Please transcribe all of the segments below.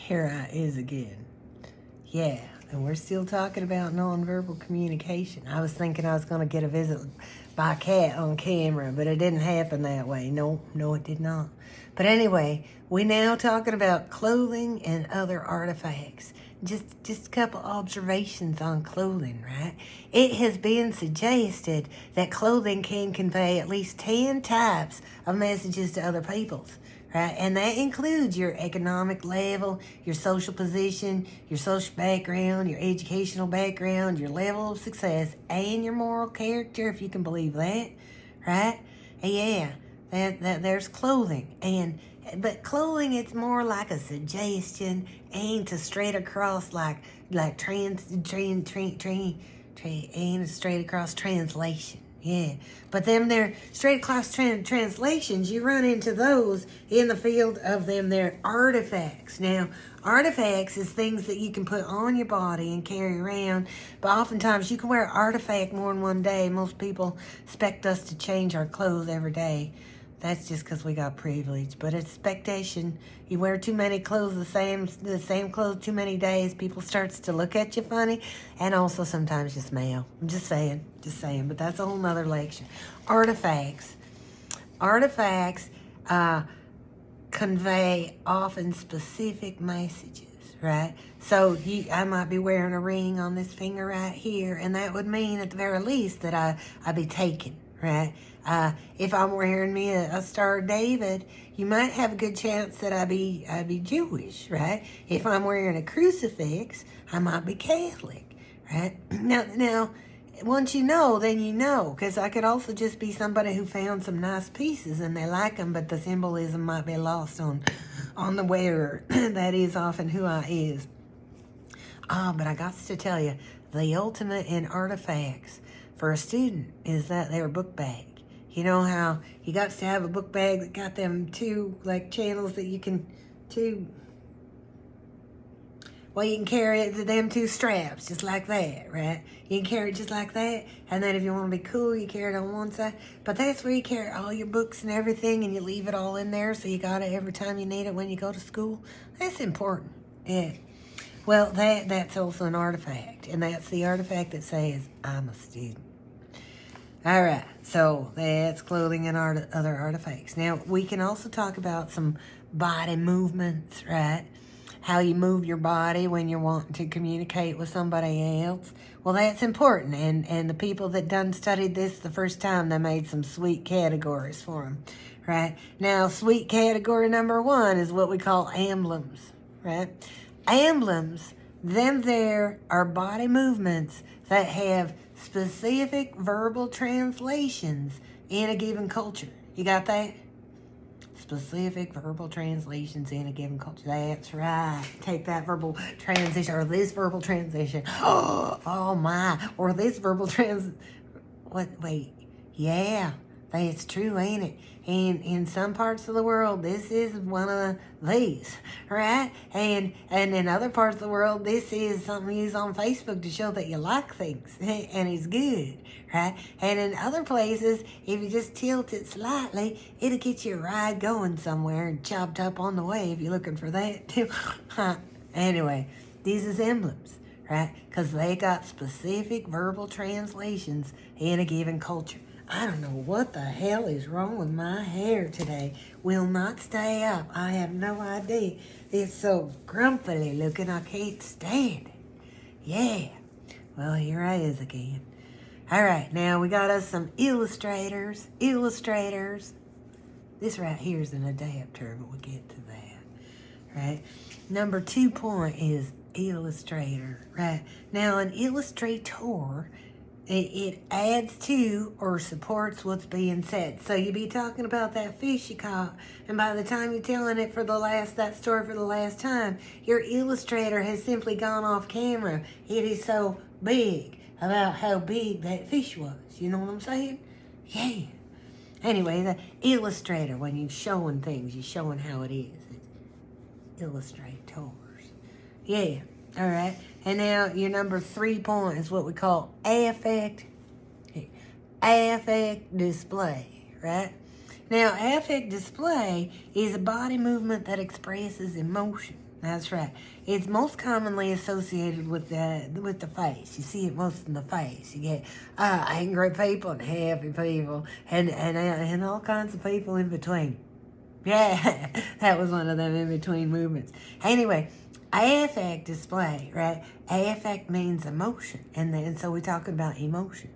Here I is again. Yeah, and we're still talking about nonverbal communication. I was thinking I was going to get a visit by a cat on camera, but it didn't happen that way. No, it did not. But anyway, we're now talking about clothing and other artifacts. Just a couple observations on clothing, right? It has been suggested that clothing can convey at least 10 types of messages to other peoples, right? And that includes your economic level, your social position, your social background, your educational background, your level of success, and your moral character, if you can believe that, right? Yeah, there's clothing. But clothing, it's more like a suggestion aimed to straight across like aimed straight across translation. Yeah, but them they're straight across translations, you run into those in the field of them, they're artifacts. Now, artifacts is things that you can put on your body and carry around, but oftentimes you can wear an artifact more than one day. Most people expect us to change our clothes every day. That's just because we got privilege. But expectation, you wear too many clothes, the same clothes too many days, people starts to look at you funny, and also sometimes you smell. I'm just saying, but that's a whole nother lecture. Artifacts convey often specific messages, right? So I might be wearing a ring on this finger right here, and that would mean at the very least that I be taken, right? If I'm wearing me a Star of David, you might have a good chance that I be Jewish, right? If I'm wearing a crucifix, I might be Catholic, right? Now, once you know, then you know, because I could also just be somebody who found some nice pieces and they like them, but the symbolism might be lost on the wearer. That is often who I is. But I got to tell you, the ultimate in artifacts for a student is that their book bag. You know how you got to have a book bag that got them two channels that you can you can carry it to them two straps just like that, right? You can carry it just like that, and then if you want to be cool, you carry it on one side. But that's where you carry all your books and everything, and you leave it all in there, so you got it every time you need it when you go to school. That's important, yeah. Well, that's also an artifact, and that's the artifact that says, I'm a student. All right, so that's clothing and other artifacts. Now, we can also talk about some body movements, right? How you move your body when you're wanting to communicate with somebody else. Well, that's important, and the people that done studied this the first time, they made some sweet categories for them, right? Now, sweet category number 1 is what we call emblems, right? Emblems, there are body movements that have specific verbal translations in a given culture. You got that? Specific verbal translations in a given culture. That's right. Take that verbal transition, or this verbal transition. Oh my. Or this verbal wait. Yeah, that's true, ain't it? And in some parts of the world, this is one of these, right? And in other parts of the world, this is something you use on Facebook to show that you like things, and it's good, right? And in other places, if you just tilt it slightly, it'll get you a ride going somewhere and chopped up on the way if you're looking for that too. Anyway, these is emblems, right? Because they got specific verbal translations in a given culture. I don't know what the hell is wrong with my hair today. Will not stay up. I have no idea. It's so grumpily looking, I can't stand it. Yeah. Well, here I is again. All right, now we got us some illustrators. This right here is an adapter, but we'll get to that, right? Number 2 point is illustrator, right? Now, an illustrator, it adds to or supports what's being said. So you be talking about that fish you caught, and by the time you're telling it that story for the last time, your illustrator has simply gone off camera. It is so big about how big that fish was. You know what I'm saying? Yeah. Anyway, the illustrator, when you're showing things, you're showing how it is. It's illustrators. Yeah. All right, and now your number 3 point is what we call affect display, right? Now, affect display is a body movement that expresses emotion. That's right. It's most commonly associated with the face. You see it most in the face. You get angry people and happy people and all kinds of people in between. Yeah, that was one of them in between movements. Anyway, affect display, right? Affect means emotion, and so we're talking about emotion.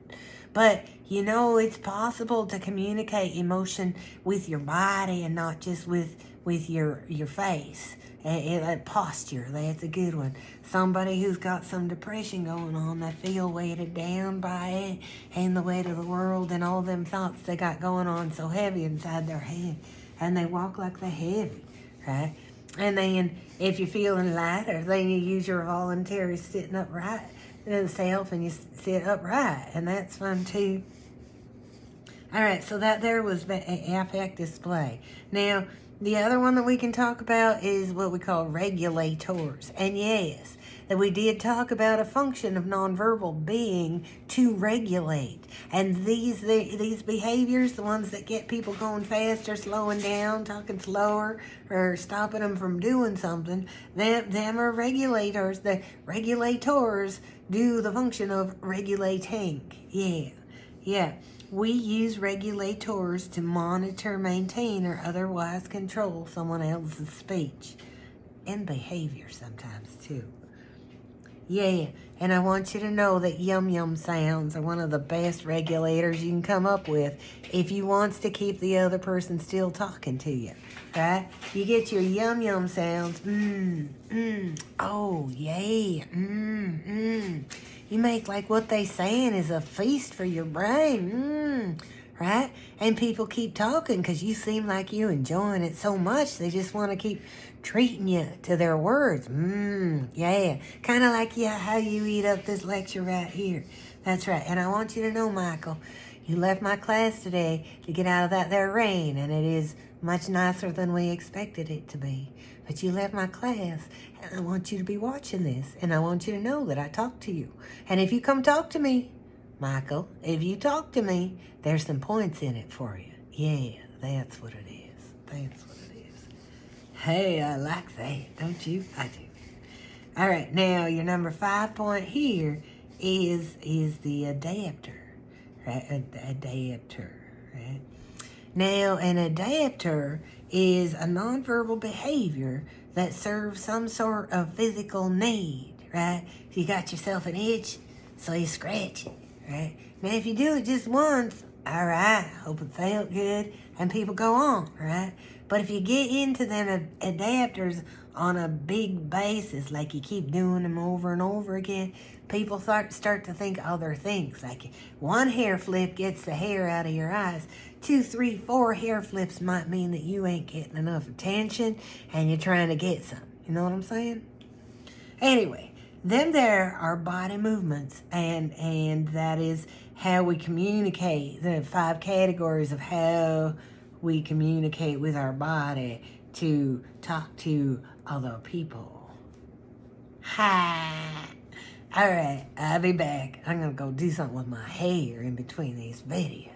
But you know, it's possible to communicate emotion with your body and not just with your face. Posture, that's a good one. Somebody who's got some depression going on, they feel weighted down by it and the weight of the world and all them thoughts they got going on so heavy inside their head, and they walk like they're heavy, right? And then if you're feeling lighter, then you use your voluntary sitting upright self and you sit upright, and that's fun too. All right, so that there was affect display. Now, the other one that we can talk about is what we call regulators. And yes, that we did talk about a function of nonverbal being to regulate. And these behaviors, the ones that get people going faster, slowing down, talking slower, or stopping them from doing something, them are regulators. The regulators do the function of regulating. Yeah. We use regulators to monitor, maintain, or otherwise control someone else's speech and behavior sometimes too. Yeah, and I want you to know that yum sounds are one of the best regulators you can come up with if you wants to keep the other person still talking to you, right? You get your yum sounds, oh yeah, You make like what they saying is a feast for your brain, right? And people keep talking because you seem like you enjoying it so much they just want to keep treating you to their words. Yeah. Kind of like how you eat up this lecture right here. That's right. And I want you to know, Michael, you left my class today to get out of that there rain, and it is much nicer than we expected it to be. But you left my class, and I want you to be watching this, and I want you to know that I talked to you. And if you come talk to me, Michael, if you talk to me, there's some points in it for you. Yeah, that's what it is. That's what it is. Hey, I like that, don't you? I do. All right, now your number 5 point here is the adapter, right? Adapter, right? Now, an adapter is a nonverbal behavior that serves some sort of physical need, right? If you got yourself an itch, so you scratch it, right? Now, if you do it just once, all right, hope it felt good, and people go on, right? But if you get into them adapters on a big basis, like you keep doing them over and over again, people start to think other things. Like one hair flip gets the hair out of your eyes. 2, 3, 4 hair flips might mean that you ain't getting enough attention and you're trying to get some. You know what I'm saying? Anyway, them there are body movements, and that is how we communicate. The 5 categories of how we communicate with our body to talk to other people. Hi. All right, I'll be back. I'm going to go do something with my hair in between these videos.